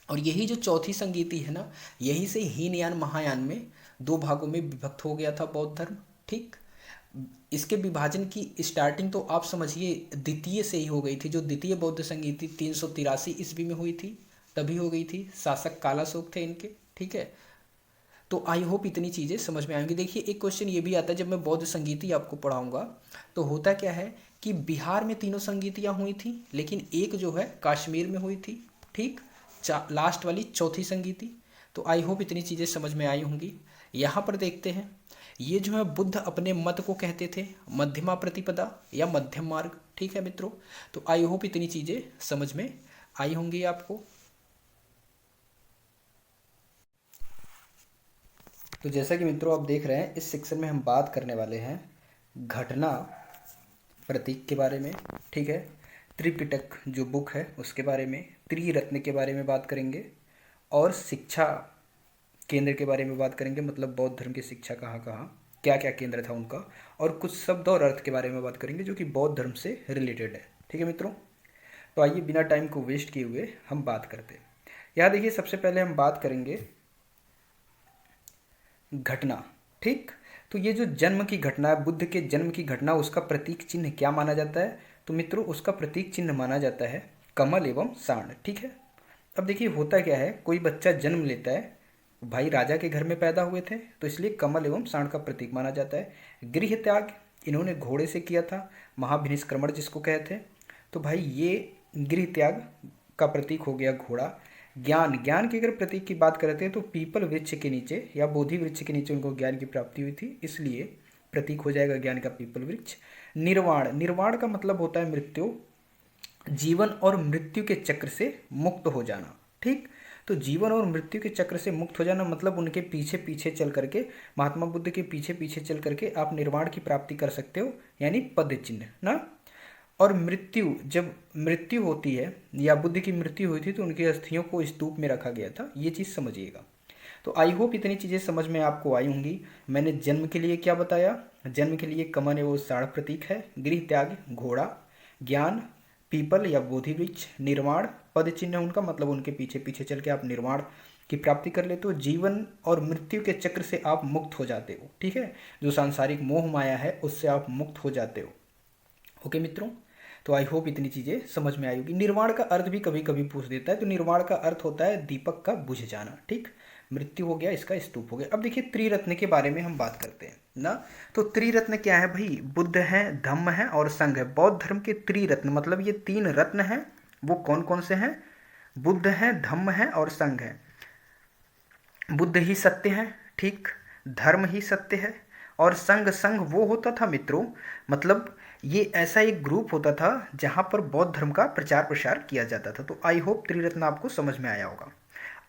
और यही जो चौथी संगीति है ना, यही से हीनयान महायान में दो भागों में विभक्त हो गया था बौद्ध धर्म। ठीक, इसके विभाजन की स्टार्टिंग तो आप समझिए द्वितीय से ही हो गई थी। जो द्वितीय बौद्ध संगीति 383 ईस्वी में हुई थी, तभी हो गई थी। शासक कालाशोक थे इनके। ठीक है, तो आई होप इतनी चीज़ें समझ में आएंगी। देखिए, एक क्वेश्चन ये भी आता है, जब मैं बौद्ध संगीति आपको पढ़ाऊंगा तो होता क्या है कि बिहार में तीनों संगीतियाँ हुई थी, लेकिन एक जो है कश्मीर में हुई थी। ठीक, लास्ट वाली चौथी संगीति। तो आई होप इतनी चीज़ें समझ में आई होंगी। यहाँ पर देखते हैं, ये जो है बुद्ध अपने मत को कहते थे मध्यमा प्रतिपदा या मध्यम मार्ग। ठीक है मित्रों, तो आई होप इतनी चीज़ें समझ में आई होंगी आपको। तो जैसा कि मित्रों आप देख रहे हैं, इस सेक्शन में हम बात करने वाले हैं घटना प्रतीक के बारे में। ठीक है, त्रिपिटक जो बुक है उसके बारे में, त्रिरत्न के बारे में बात करेंगे, और शिक्षा केंद्र के बारे में बात करेंगे, मतलब बौद्ध धर्म की शिक्षा कहाँ कहाँ क्या क्या केंद्र था उनका, और कुछ शब्द और अर्थ के बारे में बात करेंगे जो कि बौद्ध धर्म से रिलेटेड है। ठीक है मित्रों, तो आइए बिना टाइम को वेस्ट किए हुए हम बात करते हैं। यहाँ देखिए, सबसे पहले हम बात करेंगे घटना। ठीक, तो ये जो जन्म की घटना है, बुद्ध के जन्म की घटना, उसका प्रतीक चिन्ह क्या माना जाता है? तो मित्रों उसका प्रतीक चिन्ह माना जाता है कमल एवं सांड। ठीक है, अब देखिए होता क्या है, कोई बच्चा जन्म लेता है, भाई राजा के घर में पैदा हुए थे, तो इसलिए कमल एवं सांड का प्रतीक माना जाता है। गृह त्याग इन्होंने घोड़े से किया था, महाभिनिष्क्रमण जिसको कहते हैं, तो भाई ये गृह त्याग का प्रतीक हो गया घोड़ा। ज्ञान, ज्ञान की अगर प्रतीक की बात करते हैं तो पीपल वृक्ष के नीचे या बोधि वृक्ष के नीचे उनको ज्ञान की प्राप्ति हुई थी, इसलिए प्रतीक हो जाएगा ज्ञान का पीपल वृक्ष। निर्वाण, निर्वाण का मतलब होता है मृत्यु, जीवन और मृत्यु के चक्र से मुक्त हो जाना। ठीक, तो जीवन और मृत्यु के चक्र से मुक्त हो जाना मतलब उनके पीछे पीछे चल करके, महात्मा बुद्ध के पीछे पीछे चल करके आप निर्वाण की प्राप्ति कर सकते हो, यानी पद चिन्ह ना। और मृत्यु, जब मृत्यु होती है या बुद्ध की मृत्यु हुई थी तो उनकी अस्थियों को स्तूप में रखा गया था, ये चीज़ समझिएगा। तो आई होप इतनी चीज़ें समझ में आपको आई होंगी। मैंने जन्म के लिए क्या बताया? जन्म के लिए कमल एवं सांड प्रतीक है, गृह त्याग घोड़ा, ज्ञान पीपल या बोधि वृक्ष, निर्वाण पद चिन्ह उनका, मतलब उनके पीछे पीछे चल के आप निर्वाण की प्राप्ति कर लेते हो, जीवन और मृत्यु के चक्र से आप मुक्त हो जाते हो। ठीक है, जो सांसारिक मोह माया है उससे आप मुक्त हो जाते हो। ओके मित्रों, तो आई होप इतनी चीज़ें समझ में आई होगी। निर्वाण का अर्थ भी कभी कभी पूछ देता है, तो निर्वाण का अर्थ होता है दीपक का बुझ जाना। ठीक, मृत्यु हो गया, इसका स्तूप हो गया। अब देखिए त्रिरत्न के बारे में हम बात करते हैं ना। तो त्रिरत्न क्या है भाई? बुद्ध है, धम्म है और संघ है। बौद्ध धर्म के त्रिरत्न मतलब ये 3 रत्न हैं, वो कौन कौन से हैं? बुद्ध है, धम्म है और संघ है। बुद्ध ही सत्य है, ठीक, धर्म ही सत्य है और संघ, संघ वो होता था मित्रों, मतलब ये ऐसा एक ग्रुप होता था जहाँ पर बौद्ध धर्म का प्रचार प्रसार किया जाता था। तो आई होप त्रिरत्न आपको समझ में आया होगा।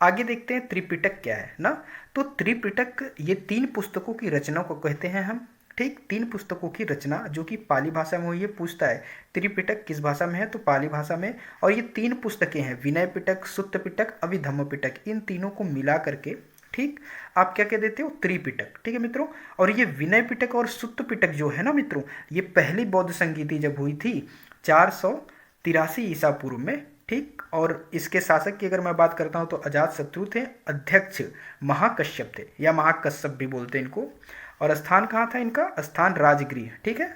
आगे देखते हैं त्रिपिटक क्या है ना। तो त्रिपिटक ये 3 पुस्तकों की रचना को कहते हैं हम, ठीक, 3 पुस्तकों की रचना जो कि पाली भाषा में हुई है। पूछता है त्रिपिटक किस भाषा में है, तो पाली भाषा में। और ये 3 पुस्तकें हैं, विनय पिटक, सुत्त पिटक, अभिधम्म पिटक। इन तीनों को मिला करके, ठीक, आप क्या कह देते हो? त्रिपिटक, ठीक है मित्रों। और ये विनय पिटक और सुत्त पिटक जो है ना मित्रों, ये पहली बौद्ध संगीति जब हुई थी 483 ईसा पूर्व में, ठीक। और इसके शासक की अगर मैं बात करता हूँ तो अजात शत्रु थे, अध्यक्ष महाकश्यप थे या महाकश्यप भी बोलते हैं इनको। और स्थान कहाँ था इनका? स्थान राजगृह, ठीक है।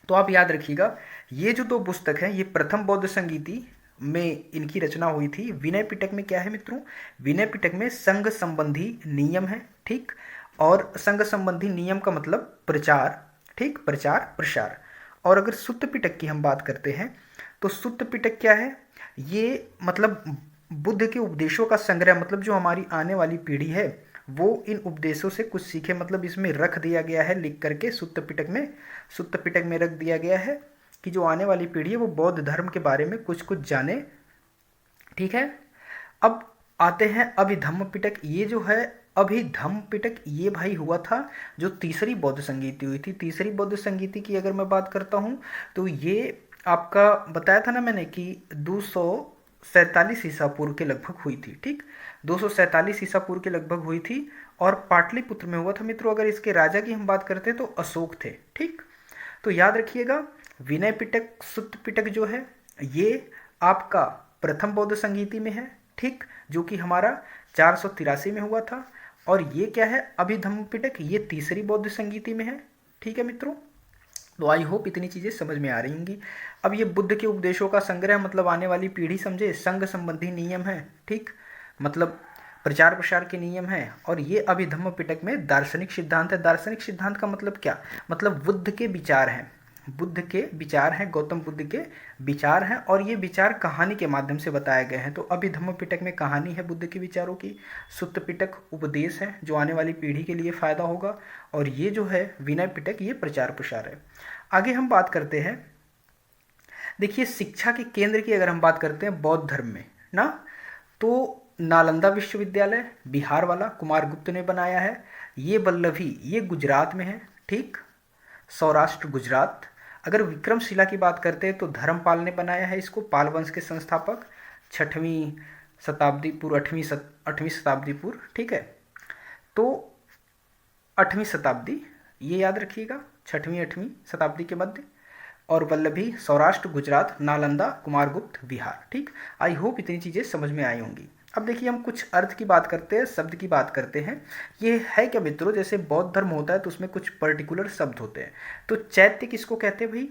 तो आप याद रखिएगा ये जो 2 पुस्तक हैं ये प्रथम बौद्ध संगीति में इनकी रचना हुई थी। विनय पिटक में क्या है मित्रों? विनय पिटक में संघ संबंधी नियम है, ठीक। और संघ संबंधी नियम का मतलब प्रचार, ठीक, प्रचार प्रसार। और अगर सुत्त पिटक की हम बात करते हैं तो सुत्त पिटक क्या है? ये मतलब बुद्ध के उपदेशों का संग्रह, मतलब जो हमारी आने वाली पीढ़ी है वो इन उपदेशों से कुछ सीखे, मतलब इसमें रख दिया गया है लिख करके सुत्त पिटक में रख दिया गया है कि जो आने वाली पीढ़ी है वो बौद्ध धर्म के बारे में कुछ कुछ जाने, ठीक है। अब आते हैं अभिधम्म पिटक। ये जो है अभिधम्म पिटक, ये भाई हुआ था जो तीसरी बौद्ध संगीति हुई थी। तीसरी बौद्ध संगीति की अगर मैं बात करता हूँ तो ये आपका बताया था ना मैंने कि 247 ईसा पूर्व के लगभग हुई थी, ठीक, 247 ईसा पूर्व के लगभग हुई थी। और पाटलिपुत्र में हुआ था मित्रों। अगर इसके राजा की हम बात करते हैं तो अशोक थे, ठीक। तो याद रखिएगा विनय पिटक, सुत्त पिटक जो है ये आपका प्रथम बौद्ध संगीति में है, ठीक, जो कि हमारा 483 में हुआ था। और ये क्या है? अभिधम्म पिटक, ये तीसरी बौद्ध संगीति में है, ठीक है मित्रों। तो आई होप इतनी चीज़ें समझ में आ रही होंगी। अब ये बुद्ध के उपदेशों का संग्रह, मतलब आने वाली पीढ़ी समझे, संघ संबंधी नियम है, ठीक, मतलब प्रचार प्रसार के नियम है। और ये अभिधम्म पिटक में दार्शनिक सिद्धांत है। दार्शनिक सिद्धांत का मतलब क्या? मतलब बुद्ध के विचार हैं, बुद्ध के विचार हैं, गौतम बुद्ध के विचार हैं। और ये विचार कहानी के माध्यम से बताए गए हैं। तो अभिधम्म पिटक में कहानी है बुद्ध के विचारों की, सुत्त पिटक उपदेश है जो आने वाली पीढ़ी के लिए फ़ायदा होगा, और ये जो है विनय पिटक ये प्रचार प्रसार है। आगे हम बात करते हैं, देखिए शिक्षा के केंद्र की अगर हम बात करते हैं बौद्ध धर्म में ना, तो नालंदा विश्वविद्यालय बिहार वाला कुमारगुप्त ने बनाया है। ये वल्लभी ये गुजरात में है, ठीक, सौराष्ट्र गुजरात। अगर विक्रमशिला की बात करते हैं तो धर्मपाल ने बनाया है इसको, पाल वंश के संस्थापक, 6वीं शताब्दी पूर्व, 8वीं शताब्दी पूर्व, ठीक है। तो 8वीं शताब्दी ये याद रखिएगा, 8वीं शताब्दी के मध्य। और वल्लभी सौराष्ट्र गुजरात, नालंदा कुमारगुप्त बिहार, ठीक। आई होप इतनी चीज़ें समझ में आई होंगी। अब देखिए हम कुछ अर्थ की बात करते हैं, शब्द की बात करते हैं। ये है क्या मित्रों, जैसे बौद्ध धर्म होता है तो उसमें कुछ पर्टिकुलर शब्द होते हैं। तो चैत्य किसको कहते हैं भाई?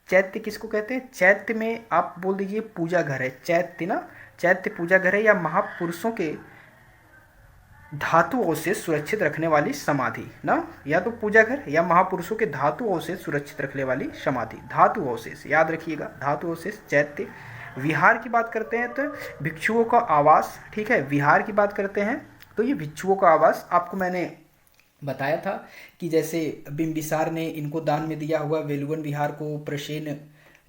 चैत्य किसको कहते हैं? चैत्य में आप बोल दीजिए पूजा घर है, चैत्य ना, चैत्य पूजा घर है, या महापुरुषों के धातुओं से सुरक्षित रखने वाली समाधि ना, या तो पूजा घर या महापुरुषों के धातुओं से सुरक्षित रखने वाली समाधि। धातु अवशेष याद रखिएगा, धातु अवशेष चैत्य। विहार की बात करते हैं तो भिक्षुओं का आवास, ठीक है। विहार की बात करते हैं तो ये भिक्षुओं का आवास। आपको मैंने बताया था कि जैसे बिंबिसार ने इनको दान में दिया हुआ वेलुवन विहार को, प्रसेन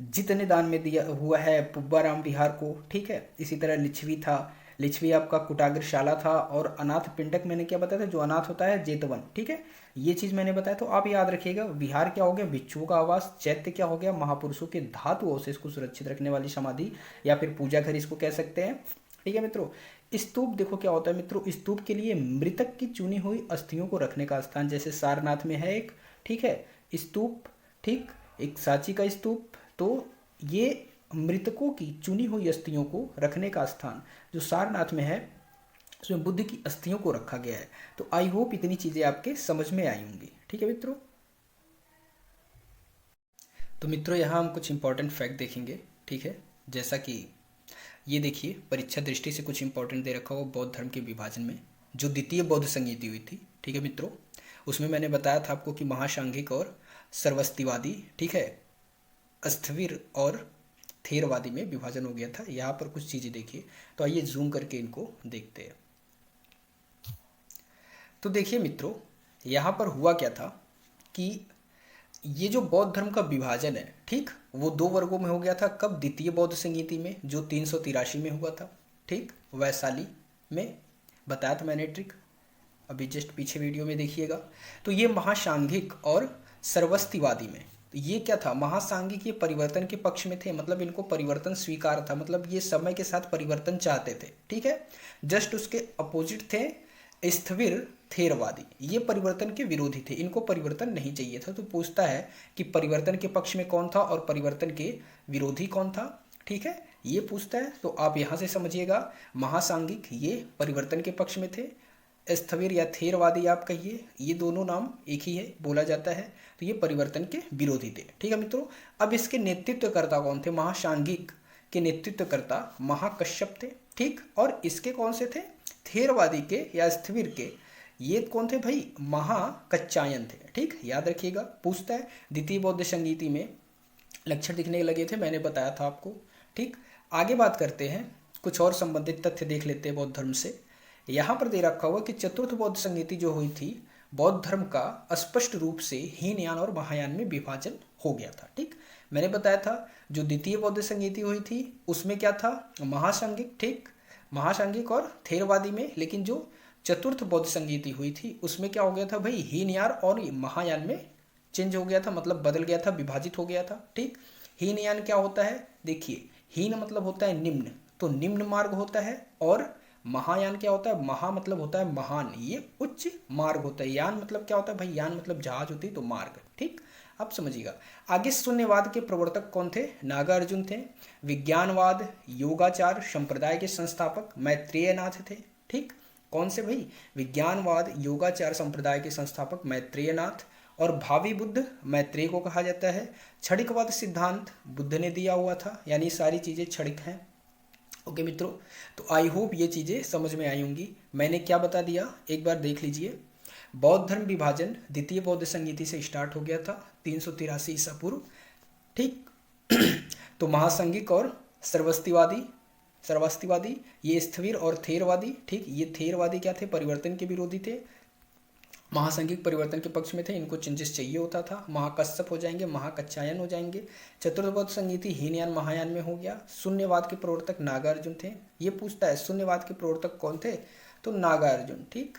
जित ने दान में दिया हुआ है पुब्बाराम विहार को, ठीक है। इसी तरह लिच्छवी था, लिच्छवी आपका कुटाग्रशाला था। और अनाथ पिंडक मैंने क्या बताया था, जो अनाथ होता है जेतवन, ठीक है, ये चीज़ मैंने बताया। तो आप याद रखिएगा विहार क्या हो गया? भिक्षुओं का आवास। चैत्य क्या हो गया? महापुरुषों के धातु अवशेष को सुरक्षित रखने वाली समाधि या फिर पूजा घर इसको कह सकते हैं, ठीक है मित्रों। स्तूप देखो क्या होता है मित्रों, स्तूप के लिए मृतक की चुनी हुई अस्थियों को रखने का स्थान, जैसे सारनाथ में है एक, ठीक है, स्तूप, ठीक, एक सांची का स्तूप। तो ये मृतकों की चुनी हुई अस्थियों को रखने का स्थान जो सारनाथ में है, उसमें बुद्ध की अस्थियों को रखा गया है। तो आई होप इतनी चीज़ें आपके समझ में आई होंगी, ठीक है मित्रों। तो मित्रों यहाँ हम कुछ इंपॉर्टेंट फैक्ट देखेंगे, ठीक है। जैसा कि ये देखिए परीक्षा दृष्टि से कुछ इंपॉर्टेंट दे रखा हो बौद्ध धर्म के विभाजन में, जो द्वितीय बौद्ध संगीति हुई थी, ठीक है मित्रों, उसमें मैंने बताया था आपको कि महासांघिक और सर्वस्तिवादी, ठीक है, स्थविर और थेरवादी में विभाजन हो गया था। यहाँ पर कुछ चीज़ें देखिए, तो आइए जूम करके इनको देखते हैं। तो देखिए मित्रों, यहाँ पर हुआ क्या था कि ये जो बौद्ध धर्म का विभाजन है, ठीक, वो दो वर्गों में हो गया था। कब? द्वितीय बौद्ध संगीति में, जो 383 में हुआ था, ठीक, वैशाली में, बताया था मैंने ट्रिक, अभी जस्ट पीछे वीडियो में देखिएगा। तो ये महासांघिक और सर्वस्तिवादी में, तो ये क्या था? महासांघिक ये परिवर्तन के पक्ष में थे, मतलब इनको परिवर्तन स्वीकार था, मतलब ये समय के साथ परिवर्तन चाहते थे, ठीक है। जस्ट उसके अपोजिट थे स्थविर थेरवादी, ये परिवर्तन के विरोधी थे, इनको परिवर्तन नहीं चाहिए था। तो पूछता है कि परिवर्तन के पक्ष में कौन था और परिवर्तन के विरोधी कौन था, ठीक है, ये पूछता है। तो आप यहाँ से समझिएगा, महासांघिक ये परिवर्तन के पक्ष में थे, स्थविर या थेरवादी आप कहिए, ये दोनों नाम एक ही है, बोला जाता है, तो ये परिवर्तन के विरोधी थे, ठीक है मित्रों। अब इसके नेतृत्वकर्ता कौन थे? महासांघिक के नेतृत्वकर्ता महाकश्यप थे, ठीक, और इसके कौन से थे? थेरवादी के या स्थविर के, ये कौन थे भाई? महाकच्चायन थे, ठीक, याद रखिएगा। पूछता है द्वितीय बौद्ध संगीति में लक्षण दिखने लगे थे, मैंने बताया था आपको, ठीक। आगे बात करते हैं, कुछ और संबंधित तथ्य देख लेते हैं बौद्ध धर्म से। यहाँ पर दे रखा हुआ कि चतुर्थ बौद्ध संगीति जो हुई थी, बौद्ध धर्म का स्पष्ट रूप से हीनयान और महायान में विभाजन हो गया था, ठीक। मैंने बताया था जो द्वितीय बौद्ध संगीति हुई थी उसमें क्या था? महासांघिक, ठीक, महासांघिक और थेरवादी में। लेकिन जो चतुर्थ बौद्ध संगीति हुई थी उसमें क्या हो गया था भाई? हीनयान और महायान में चेंज हो गया था, मतलब बदल गया था, विभाजित हो गया था, ठीक। हीनयान क्या होता है? देखिए, हीन मतलब होता है निम्न, तो निम्न मार्ग होता है, और महायान क्या होता है? महा मतलब होता है महान, ये उच्च मार्ग होता है। यान मतलब क्या होता है भाई? यान मतलब जहाज होती है, तो मार्ग, ठीक। अब समझिएगा आगे। शून्यवाद के प्रवर्तक कौन थे? नागार्जुन थे। विज्ञानवाद योगाचार संप्रदाय के संस्थापक मैत्रेयनाथ थे, ठीक। कौन से भाई? विज्ञानवाद योगाचार संप्रदाय के संस्थापक मैत्रेयनाथ। और भावी बुद्ध मैत्रेय को कहा जाता है। क्षणिकवाद सिद्धांत बुद्ध ने दिया हुआ था, यानी सारी चीजें क्षणिक हैं। ओके मित्रों, तो आई होप ये चीज़ें समझ में आई होंगी। मैंने क्या बता दिया एक बार देख लीजिए। बौद्ध धर्म विभाजन द्वितीय बौद्ध संगीति से स्टार्ट हो गया था 383 ईसा पूर्व, ठीक। तो महासंघिक और सर्वस्तिवादी ये स्थविर और थेरवादी, ठीक, ये थेरवादी क्या थे? परिवर्तन के विरोधी थे। महासंघिक परिवर्तन के पक्ष में थे, इनको चेंजेस चाहिए होता था। महाकश्यप हो जाएंगे, महाकच्चायन हो जाएंगे। चतुर्थ बौद्ध संगीति हीनयान महायान में हो गया। शून्यवाद के प्रवर्तक नागार्जुन थे। ये पूछता है शून्यवाद के प्रवर्तक कौन थे? तो नागार्जुन, ठीक,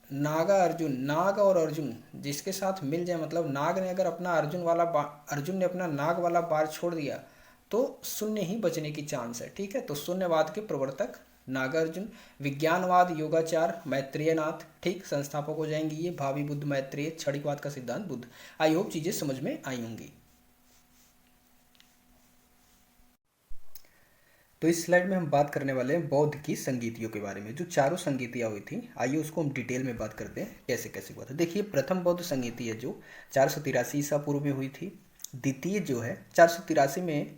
नागार्जुन, नाग और अर्जुन जिसके साथ मिल जाए, मतलब नाग ने अगर अपना अर्जुन ने अपना नाग वाला बार छोड़ दिया तो शून्य ही बचने की चांस है, ठीक है। तो शून्यवाद के प्रवर्तक नागार्जुन। विज्ञानवाद योगाचार मैत्रेयनाथ, ठीक, संस्थापक हो जाएंगे ये भावी बुद्ध मैत्रेय। क्षणिकवाद का सिद्धांत बुद्ध। आई होप चीजें समझ में आई होंगी। तो इस स्लाइड में हम बात करने वाले हैं बौद्ध की संगीतियों के बारे में, जो चारों संगीतियाँ हुई थी। आइए उसको हम डिटेल में बात करते हैं कैसे कैसे हुआ था। देखिए, प्रथम बौद्ध संगीति है जो 483 ईसा पूर्व में हुई थी। द्वितीय जो है 483 में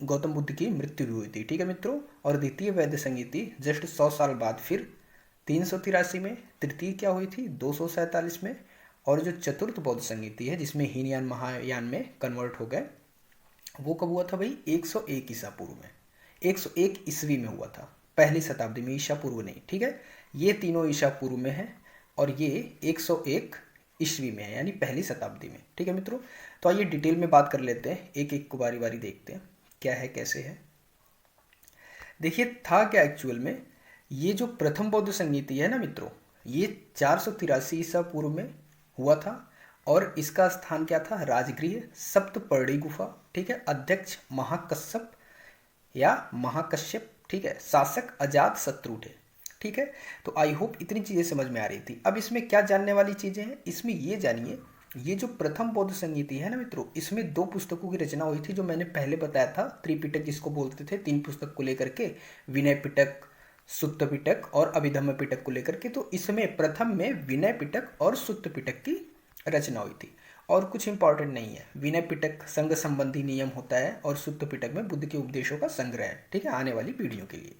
गौतम बुद्ध की मृत्यु भी हुई थी, ठीक है मित्रों। और द्वितीय वैद्य संगीति जस्ट 100 साल बाद फिर 383 में। तृतीय क्या हुई थी? 247 में। और जो चतुर्थ बौद्ध संगीति है जिसमें हीनयान महायान में कन्वर्ट हो गए, वो कब हुआ था भाई? 101 ईसा पूर्व में, 101 ईस्वी में हुआ था, पहली शताब्दी में, ईसा पूर्व नहीं, ठीक है। ये तीनों ईसा पूर्व में है और ये 101 ईस्वी में है, यानी पहली शताब्दी में, ठीक है मित्रों। तो आइए डिटेल में बात कर लेते हैं, एक एक को बारी बारी देखते हैं क्या है कैसे है। देखिए, था क्या एक्चुअल में, ये जो प्रथम बौद्ध संगीति है ना मित्रों, ये 483 ईसा पूर्व में हुआ था और इसका स्थान क्या था? राजगृह सप्तपर्णी गुफा, ठीक है। अध्यक्ष महाकश्यप या महाकश्यप, ठीक है। शासक अजात शत्रु थे, ठीक है। तो आई होप इतनी चीजें समझ में आ रही थी। अब इसमें क्या जानने वाली चीजें हैं, इसमें ये जानिए, ये जो प्रथम बौद्ध संगीति है ना मित्रों, इसमें 2 पुस्तकों की रचना हुई थी, जो मैंने पहले बताया था। त्रिपिटक जिसको बोलते थे, 3 पुस्तक को लेकर के, विनय पिटक, सुत्त पिटक और अभिधम्म पिटक को लेकर के। तो इसमें प्रथम में विनय पिटक और सुत्त पिटक की रचना हुई थी, और कुछ इंपॉर्टेंट नहीं है। विनय पिटक संघ संबंधी नियम होता है और सुत्त पिटक में बुद्ध के उपदेशों का संग्रह है, ठीक है, आने वाली पीढ़ियों के लिए।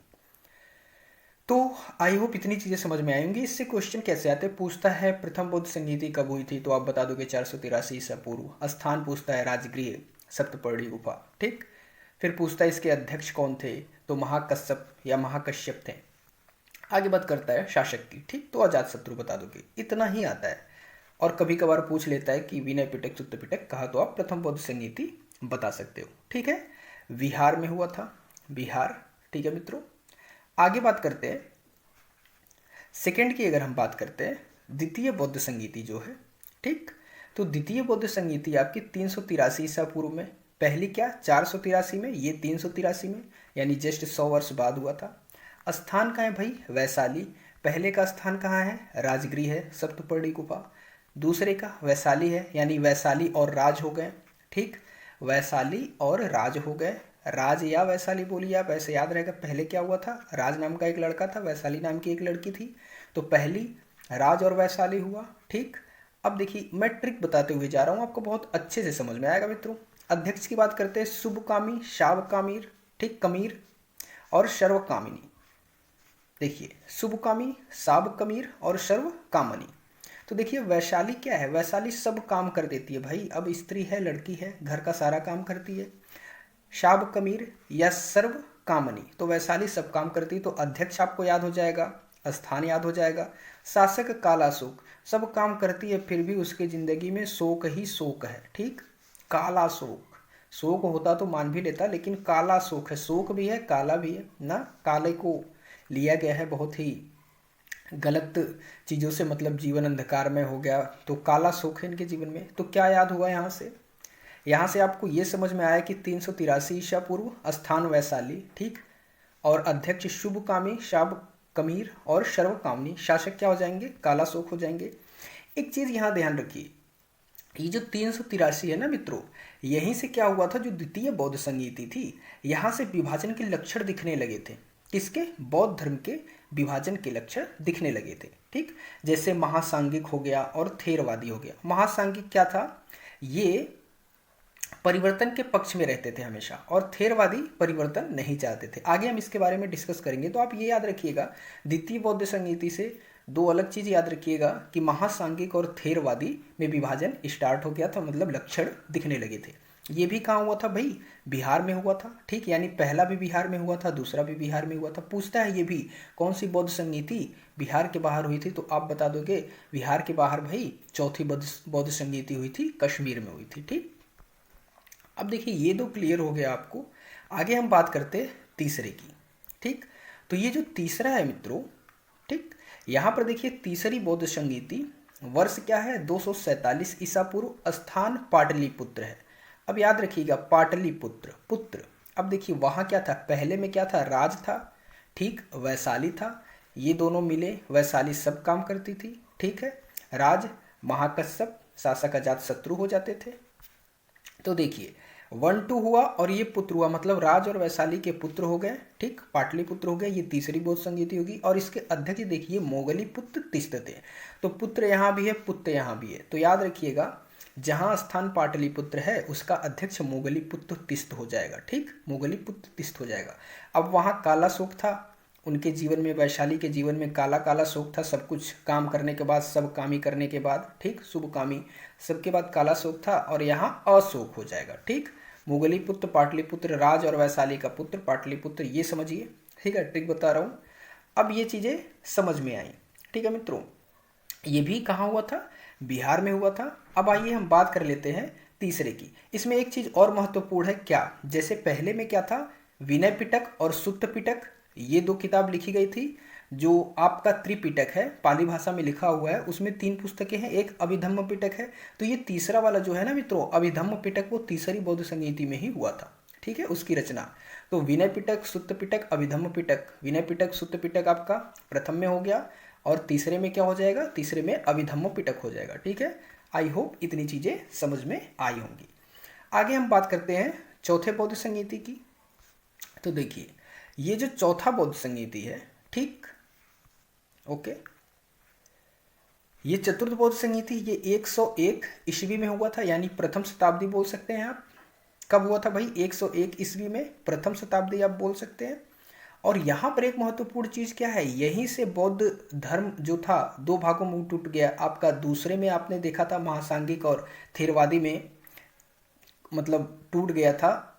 तो आई होप इतनी चीज़ें समझ में आएंगी। इससे क्वेश्चन कैसे आते हैं, पूछता है प्रथम बौद्ध संगीति कब हुई थी, तो आप बता दोगे 483 ईसा पूर्व। स्थान पूछता है राजगृह सप्तपर्णी गुफा, ठीक। फिर पूछता है इसके अध्यक्ष कौन थे, तो महाकश्यप या महाकश्यप थे। आगे बात करता है शासक की, ठीक, तो अजातशत्रु बता दोगे, इतना ही आता है। और कभी कभार पूछ लेता है कि विनय पिटक सुत्त पिटक कहा, तो आप प्रथम बौद्ध संगीति बता सकते हो, ठीक है। बिहार में हुआ था, बिहार, ठीक है मित्रों। आगे बात करते हैं सेकंड की। अगर हम बात करते हैं द्वितीय बौद्ध संगीति जो है, ठीक, तो द्वितीय बौद्ध संगीति आपकी 383 ईसा पूर्व में, पहली क्या 483 में, ये 383 में, यानी जस्ट 100 वर्ष बाद हुआ था। स्थान कहाँ है भाई, वैशाली। पहले का स्थान कहाँ है, राजगृह है सप्तपर्णी गुफा। दूसरे का वैशाली है, यानी वैशाली और राज हो गए, ठीक, वैशाली और राज हो गए। राज या वैशाली बोलिए आप, ऐसे याद रहेगा। पहले क्या हुआ था, राज नाम का एक लड़का था, वैशाली नाम की एक लड़की थी, तो पहली राज और वैशाली हुआ, ठीक। अब देखिए मैं ट्रिक बताते हुए जा रहा हूँ, आपको बहुत अच्छे से समझ में आएगा मित्रों। अध्यक्ष की बात करते हैं, शुभकामी, शावकामीर, ठीक, कमीर और सर्वकामिनी। देखिए शुभकामी, साबकमीर और सर्वकामनी। तो देखिए वैशाली क्या है, वैशाली सब काम कर देती है भाई, अब स्त्री है, लड़की है, घर का सारा काम करती है। शाब कमीर या सर्व कामनी, तो वैशाली सब काम करती, तो अध्यक्ष आपको याद हो जाएगा, स्थान याद हो जाएगा। शासक काला शोक, सब काम करती है फिर भी उसके जिंदगी में शोक ही शोक है, ठीक, काला शोक। शोक होता तो मान भी लेता, लेकिन काला शोक है, शोक भी है काला भी है ना। काले को लिया गया है बहुत ही गलत चीज़ों से, मतलब जीवन अंधकार में हो गया, तो काला शोक है इनके जीवन में। तो क्या याद हुआ यहाँ से, यहाँ से आपको ये समझ में आया कि 383 ईसा पूर्व, स्थान वैशाली, ठीक, और अध्यक्ष शुभकामी, शाब कमीर और सर्वकामनी। शासक क्या हो जाएंगे, काला शोक हो जाएंगे। एक चीज़ यहाँ ध्यान रखिए, ये जो 383 है ना मित्रों, यहीं से क्या हुआ था, जो द्वितीय बौद्ध संगीति थी, यहाँ से विभाजन के लक्षण दिखने लगे थे। किसके, बौद्ध धर्म के विभाजन के लक्षण दिखने लगे थे, ठीक। जैसे महासांगिक हो गया और थेरवादी हो गया। महासांगिक क्या था, ये परिवर्तन के पक्ष में रहते थे हमेशा, और थेरवादी परिवर्तन नहीं चाहते थे। आगे हम इसके बारे में डिस्कस करेंगे। तो आप ये याद रखिएगा, द्वितीय बौद्ध संगीति से दो अलग चीज याद रखिएगा कि महासांगिक और थेरवादी में विभाजन स्टार्ट हो गया था, मतलब लक्षण दिखने लगे थे। ये भी कहाँ हुआ था भाई, बिहार में हुआ था, ठीक, यानी पहला भी बिहार में हुआ था, दूसरा भी बिहार में हुआ था। पूछता है ये भी कौन सी बौद्ध संगीति बिहार के बाहर हुई थी, तो आप बता दोगे बिहार के बाहर भाई चौथी बौद्ध संगीति हुई थी, कश्मीर में हुई थी, ठीक। अब देखिए ये दो क्लियर हो गया आपको। आगे हम बात करते हैं तीसरे की, ठीक। तो ये जो तीसरा है मित्रों, ठीक, यहाँ पर देखिए तीसरी बौद्ध संगीति, वर्ष क्या है 247 ईसा पूर्व, स्थान पाटलिपुत्र है। अब याद रखिएगा पाटलिपुत्र, पुत्र। अब देखिए वहाँ क्या था, पहले में क्या था, राज था, ठीक, वैशाली था, ये दोनों मिले, वैशाली सब काम करती थी, ठीक है। राज महाकश्यप, शासक अजातशत्रु हो जाते थे। तो देखिए 1-2 हुआ और ये पुत्र हुआ, मतलब राज और वैशाली के पुत्र हो गए, ठीक, पाटलिपुत्र हो गए। ये तीसरी बौद्ध संगीति होगी। और इसके अध्यक्ष देखिए मोगली पुत्र तिस्त थे, तो पुत्र यहाँ भी है, पुत्र यहाँ भी है। तो याद रखिएगा जहाँ स्थान पाटलिपुत्र है उसका अध्यक्ष मोगली पुत्र तिस्त हो जाएगा, ठीक, मोगली पुत्र तिस्त हो जाएगा। अब वहाँ काला शोक था उनके जीवन में, वैशाली के जीवन में काला काला शोक था, सब कुछ काम करने के बाद, सब कामी करने के बाद, ठीक, शुभ कामी सबके बाद काला शोक था, और यहाँ अशोक हो जाएगा, ठीक। मुगली पुत्र पाटलिपुत्र, राज और वैशाली का पुत्र पाटलिपुत्र, ये समझिए, ठीक है, ट्रिक बता रहा हूँ। अब ये चीज़ें समझ में आई, ठीक है मित्रों। ये भी कहाँ हुआ था, बिहार में हुआ था। अब आइए हम बात कर लेते हैं तीसरे की। इसमें एक चीज़ और महत्वपूर्ण है, क्या, जैसे पहले में क्या था, विनय पिटक और सुत्त पिटक, ये दो किताब लिखी गई थी। जो आपका त्रिपिटक है, पाली भाषा में लिखा हुआ है, उसमें 3 पुस्तकें हैं, एक अभिधम्म पिटक है। तो ये तीसरा वाला जो है ना मित्रों, अभिधम्म पिटक, वो तीसरी बौद्ध संगीति में ही हुआ था, ठीक है, उसकी रचना। तो विनय पिटक, सुत्त पिटक, अभिधम्म पिटक, विनय पिटक सुत्त पिटक आपका प्रथम में हो गया, और तीसरे में क्या हो जाएगा, तीसरे में अभिधम्म पिटक हो जाएगा, ठीक है। आई होप इतनी चीज़ें समझ में आई होंगी। आगे हम बात करते हैं चौथे बौद्ध संगीति की। तो देखिए ये जो चौथा बौद्ध संगीति है, ठीक, ओके, ये चतुर्थ बौद्ध संगीति, ये 101 ईस्वी में हुआ था, यानी प्रथम शताब्दी बोल सकते हैं आप। कब हुआ था भाई, 101 ईस्वी में, प्रथम शताब्दी आप बोल सकते हैं। और यहाँ पर एक महत्वपूर्ण चीज़ क्या है, यहीं से बौद्ध धर्म जो था दो भागों में टूट गया। आपका दूसरे में आपने देखा था महासांगिक और थेरवादी में मतलब टूट गया था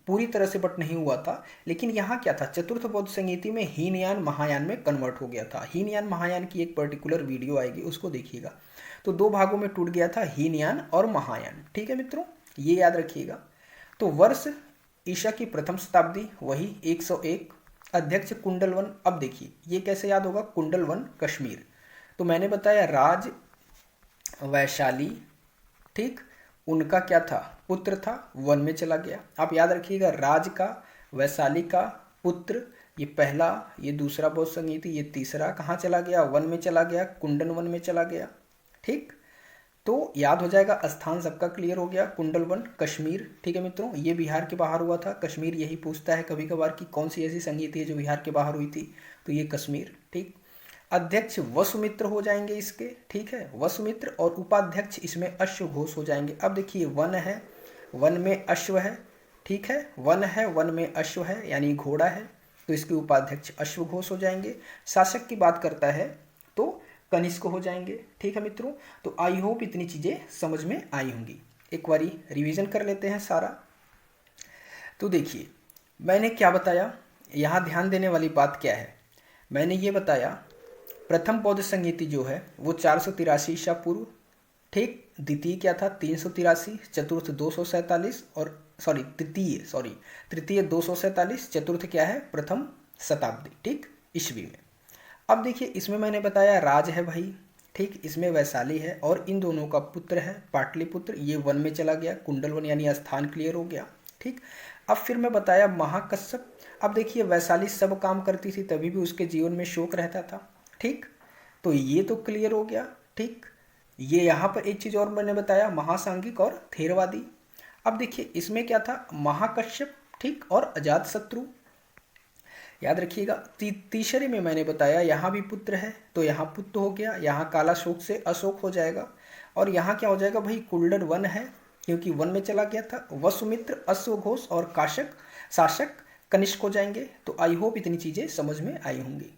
पूरी तरह से, बट नहीं हुआ था। लेकिन यहाँ क्या था, चतुर्थ बौद्ध संगीति में हीनयान महायान में कन्वर्ट हो गया था। हीनयान महायान की एक पर्टिकुलर वीडियो आएगी, उसको देखिएगा। तो दो भागों में टूट गया था, हीनयान और महायान। ठीक है मित्रों, ये याद रखिएगा। तो वर्ष ईसा की प्रथम शताब्दी, वही 101, अध्यक्ष कुंडलवन। अब देखिए ये कैसे याद होगा, कुंडलवन कश्मीर। तो मैंने बताया राज वैशाली, ठीक, उनका क्या था, पुत्र था, वन में चला गया। आप याद रखिएगा, राज का, वैशाली का पुत्र, ये पहला, ये दूसरा बौद्ध संगीति, ये तीसरा कहाँ चला गया, वन में चला गया, कुंडन वन में चला गया। ठीक, तो याद हो जाएगा, स्थान सबका क्लियर हो गया, कुंडल वन कश्मीर। ठीक है मित्रों, ये बिहार के बाहर हुआ था। कश्मीर यही पूछता है कभी कभार कि कौन सी ऐसी संगीति है जो बिहार के बाहर हुई थी, तो ये कश्मीर। ठीक, अध्यक्ष वसुमित्र हो जाएंगे इसके, ठीक है, वसुमित्र, और उपाध्यक्ष इसमें अश्व घोष हो जाएंगे। अब देखिए वन है, वन में अश्व है, ठीक है, वन है, वन में अश्व है, यानी घोड़ा है, तो इसके उपाध्यक्ष अश्व घोष हो जाएंगे। शासक की बात करता है तो कनिष्क हो जाएंगे। ठीक है मित्रों, तो आई होप इतनी चीज़ें समझ में आई होंगी। एक बारी रिवीजन कर लेते हैं सारा। तो देखिए मैंने क्या बताया, यहाँ ध्यान देने वाली बात क्या है, मैंने ये बताया प्रथम बौद्ध संगीति जो है वो 483 ईसा पूर्व, ठीक, द्वितीय क्या था 383, चतुर्थ 247, और तृतीय 247, चतुर्थ क्या है प्रथम शताब्दी, ठीक, ईस्वी में। अब देखिए इसमें मैंने बताया राज है भाई, ठीक, इसमें वैशाली है, और इन दोनों का पुत्र है पाटलिपुत्र, ये वन में चला गया, कुंडल वन, यानी स्थान क्लियर हो गया। ठीक, अब फिर मैं बताया महाकश्यप। अब देखिए वैशाली सब काम करती थी, तभी भी उसके जीवन में शोक रहता था। ठीक, तो ये तो क्लियर हो गया। ठीक, ये यहाँ पर एक चीज़ और मैंने बताया, महासांगिक और थेरवादी। अब देखिए इसमें क्या था, महाकश्यप, ठीक, और अजातशत्रु, याद रखिएगा। तीसरे में मैंने बताया यहाँ भी पुत्र है, तो यहाँ पुत्र हो गया, यहाँ काला शोक से अशोक हो जाएगा, और यहाँ क्या हो जाएगा भाई, कुल्लर वन है, क्योंकि वन में चला गया था। वसुमित्र, अश्वघोष और शासक कनिष्क हो जाएंगे। तो आई होप इतनी चीज़ें समझ में आई होंगी।